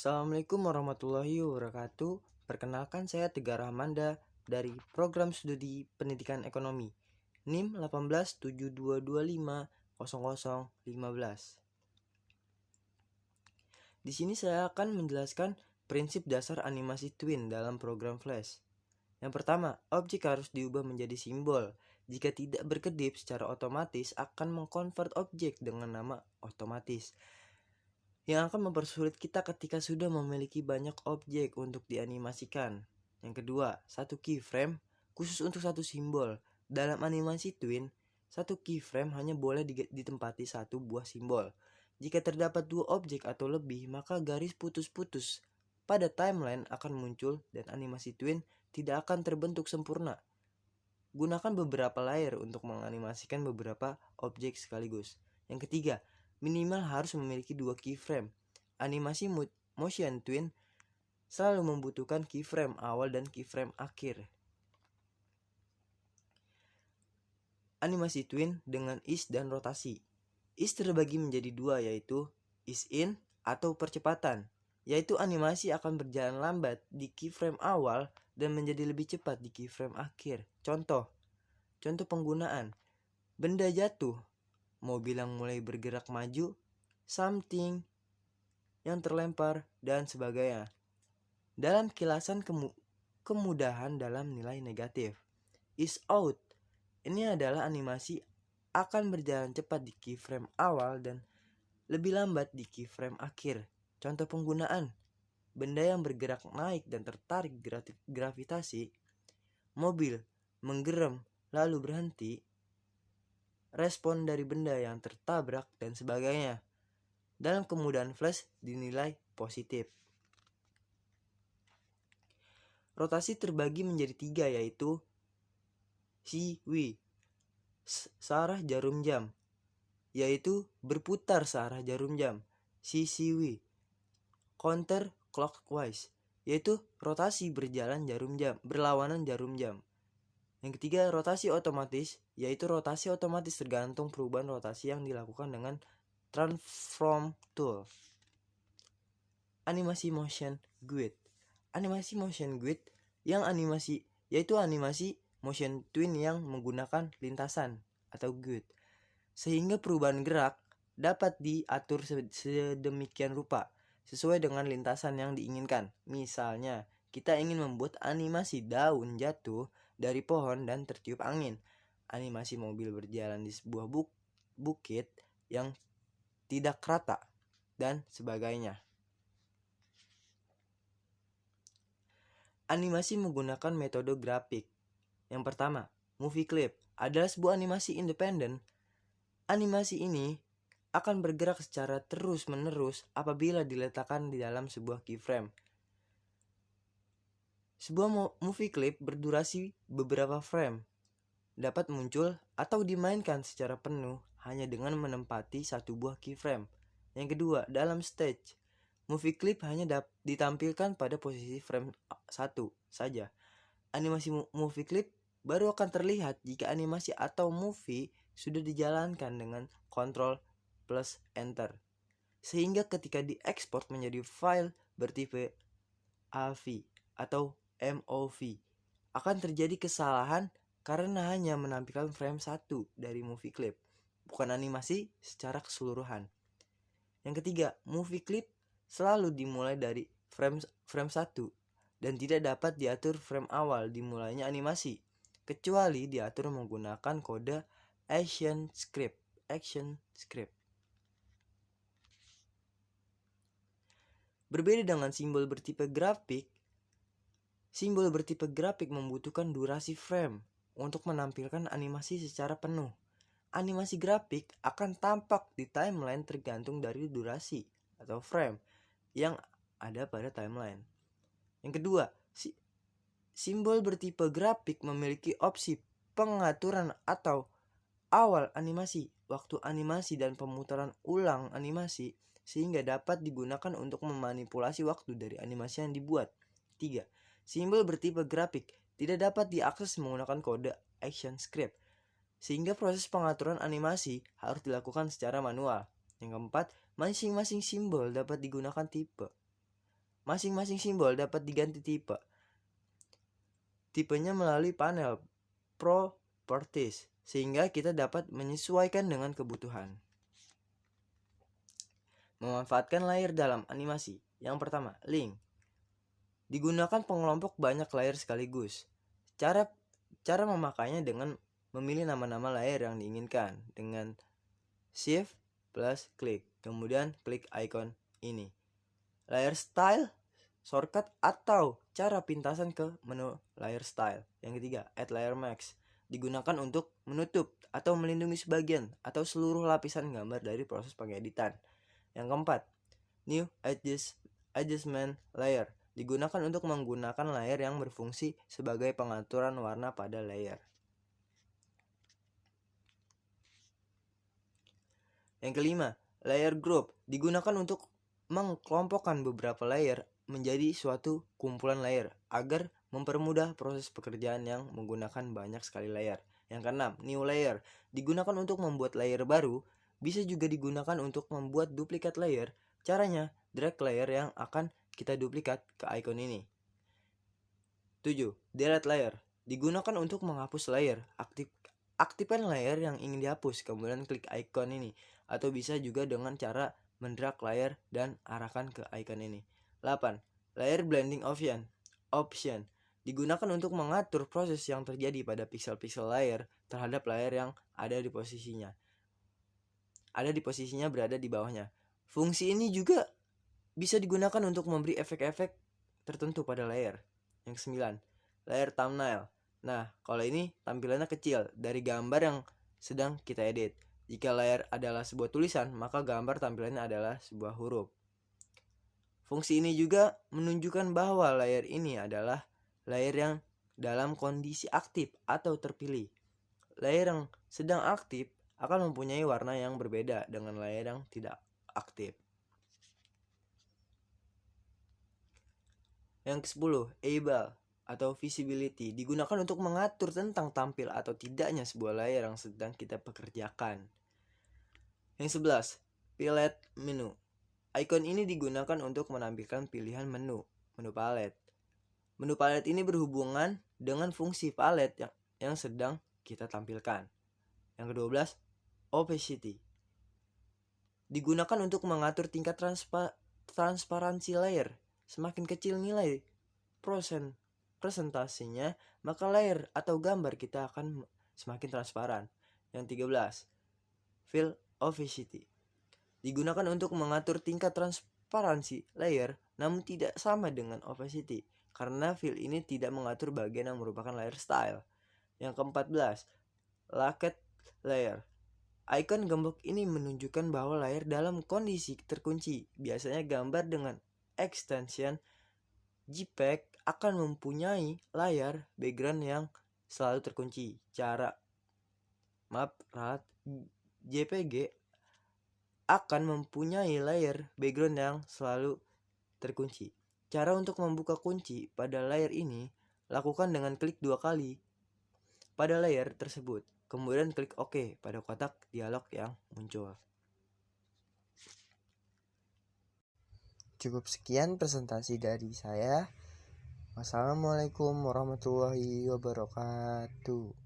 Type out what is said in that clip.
Assalamualaikum warahmatullahi wabarakatuh. Perkenalkan, saya Tegar Rahmanda dari Program Studi Pendidikan Ekonomi NIM 1872250015. Di sini saya akan menjelaskan prinsip dasar animasi twin dalam program Flash. Yang pertama, objek harus diubah menjadi simbol. Jika tidak berkedip, secara otomatis akan mengkonvert objek dengan nama otomatis, yang akan mempersulit kita ketika sudah memiliki banyak objek untuk dianimasikan. Yang kedua, satu keyframe khusus untuk satu simbol. Dalam animasi twin, satu keyframe hanya boleh ditempati satu buah simbol. Jika terdapat dua objek atau lebih, maka garis putus-putus pada timeline akan muncul dan animasi twin tidak akan terbentuk sempurna. Gunakan beberapa layer untuk menganimasikan beberapa objek sekaligus. Yang ketiga, minimal harus memiliki dua keyframe. Animasi motion twin selalu membutuhkan keyframe awal dan keyframe akhir. Animasi twin dengan ease dan rotasi. Ease terbagi menjadi dua, yaitu ease in atau percepatan, yaitu animasi akan berjalan lambat di keyframe awal dan menjadi lebih cepat di keyframe akhir. Contoh penggunaan: benda jatuh, mobil yang mulai bergerak maju, something yang terlempar, dan sebagainya. Dalam kilasan kemudahan dalam nilai negatif. Ease out, ini adalah animasi akan berjalan cepat di keyframe awal dan lebih lambat di keyframe akhir. Contoh penggunaan: benda yang bergerak naik dan tertarik gravitasi, mobil menggerem lalu berhenti, respon dari benda yang tertabrak, dan sebagainya. Dalam kemudahan Flash dinilai positif. Rotasi terbagi menjadi tiga, yaitu CW, searah jarum jam, yaitu berputar searah jarum jam. CCW, counter clockwise, yaitu rotasi berlawanan jarum jam. Yang ketiga, rotasi otomatis, yaitu rotasi otomatis tergantung perubahan rotasi yang dilakukan dengan transform tool. Animasi motion grid. Animasi motion grid yaitu animasi motion twin yang menggunakan lintasan atau grid, sehingga perubahan gerak dapat diatur sedemikian rupa sesuai dengan lintasan yang diinginkan. Misalnya, kita ingin membuat animasi daun jatuh dari pohon dan tertiup angin, animasi mobil berjalan di sebuah bukit yang tidak rata, dan sebagainya. Animasi menggunakan metode grafik. Yang pertama, movie clip adalah sebuah animasi independen. Animasi ini akan bergerak secara terus-menerus apabila diletakkan di dalam sebuah keyframe. Sebuah movie clip berdurasi beberapa frame, dapat muncul atau dimainkan secara penuh hanya dengan menempati satu buah keyframe. Yang kedua, dalam stage, movie clip hanya ditampilkan pada posisi frame 1 saja. Animasi movie clip baru akan terlihat jika animasi atau movie sudah dijalankan dengan Ctrl plus Enter, sehingga ketika diekspor menjadi file bertipe AV atau MOV akan terjadi kesalahan karena hanya menampilkan frame 1 dari movie clip, bukan animasi secara keseluruhan. Yang ketiga, movie clip selalu dimulai dari frame 1 dan tidak dapat diatur frame awal dimulainya animasi, kecuali diatur menggunakan kode action script. Berbeda dengan simbol bertipe grafik, simbol bertipe grafik membutuhkan durasi frame untuk menampilkan animasi secara penuh. Animasi grafik akan tampak di timeline tergantung dari durasi atau frame yang ada pada timeline. Yang kedua, simbol bertipe grafik memiliki opsi pengaturan atau awal animasi, waktu animasi, dan pemutaran ulang animasi, sehingga dapat digunakan untuk memanipulasi waktu dari animasi yang dibuat. 3. Simbol bertipe grafik tidak dapat diakses menggunakan kode action script, sehingga proses pengaturan animasi harus dilakukan secara manual. Yang keempat, masing-masing simbol dapat digunakan tipe Masing-masing simbol dapat diganti tipenya melalui panel Properties, sehingga kita dapat menyesuaikan dengan kebutuhan. Memanfaatkan layer dalam animasi. Yang pertama, link. Digunakan pengelompok banyak layer sekaligus. Cara memakainya dengan memilih nama-nama layer yang diinginkan dengan Shift plus klik, kemudian klik icon ini. Layer style, shortcut atau cara pintasan ke menu layer style. Yang ketiga, add layer mask. Digunakan untuk menutup atau melindungi sebagian atau seluruh lapisan gambar dari proses pengeditan. Yang keempat, new adjustment layer. Digunakan untuk menggunakan layer yang berfungsi sebagai pengaturan warna pada layer. Yang kelima, layer group. Digunakan untuk mengkelompokkan beberapa layer menjadi suatu kumpulan layer agar mempermudah proses pekerjaan yang menggunakan banyak sekali layer. Yang keenam, new layer. Digunakan untuk membuat layer baru, bisa juga digunakan untuk membuat duplikat layer. Caranya, drag layer yang akan kita duplikat ke icon ini. 7. Delete layer. Digunakan untuk menghapus layer. Aktifkan layer yang ingin dihapus, kemudian klik icon ini. Atau bisa juga dengan cara mendrag layer dan arahkan ke icon ini. 8. Layer blending option. Digunakan untuk mengatur proses yang terjadi pada pixel-pixel layer terhadap layer yang ada di posisinya. Berada di bawahnya. Fungsi ini juga bisa digunakan untuk memberi efek-efek tertentu pada layer. Yang 9. Layer thumbnail. Nah, kalau ini tampilannya kecil dari gambar yang sedang kita edit. Jika layer adalah sebuah tulisan, maka gambar tampilannya adalah sebuah huruf. Fungsi ini juga menunjukkan bahwa layer ini adalah layer yang dalam kondisi aktif atau terpilih. Layer yang sedang aktif akan mempunyai warna yang berbeda dengan layer yang tidak aktif. Yang ke-10, able atau visibility. Digunakan untuk mengatur tentang tampil atau tidaknya sebuah layer yang sedang kita pekerjakan. Yang 11, palette menu. Icon ini digunakan untuk menampilkan pilihan menu palette. Menu palette ini berhubungan dengan fungsi palette yang sedang kita tampilkan. Yang ke-12, opacity. Digunakan untuk mengatur tingkat transparansi layer. Semakin kecil nilai presentasinya, maka layer atau gambar kita akan semakin transparan. Yang 13, fill opacity. Digunakan untuk mengatur tingkat transparansi layer, namun tidak sama dengan opacity, karena fill ini tidak mengatur bagian yang merupakan layer style. Yang ke-14, locked layer. Icon gembok ini menunjukkan bahwa layer dalam kondisi terkunci. Biasanya gambar dengan extension JPEG akan mempunyai layar background yang selalu terkunci. JPG akan mempunyai layar background yang selalu terkunci. Cara untuk membuka kunci pada layar ini, lakukan dengan klik 2 kali pada layar tersebut. Kemudian klik OK pada kotak dialog yang muncul. Cukup sekian presentasi dari saya. Wassalamualaikum warahmatullahi wabarakatuh.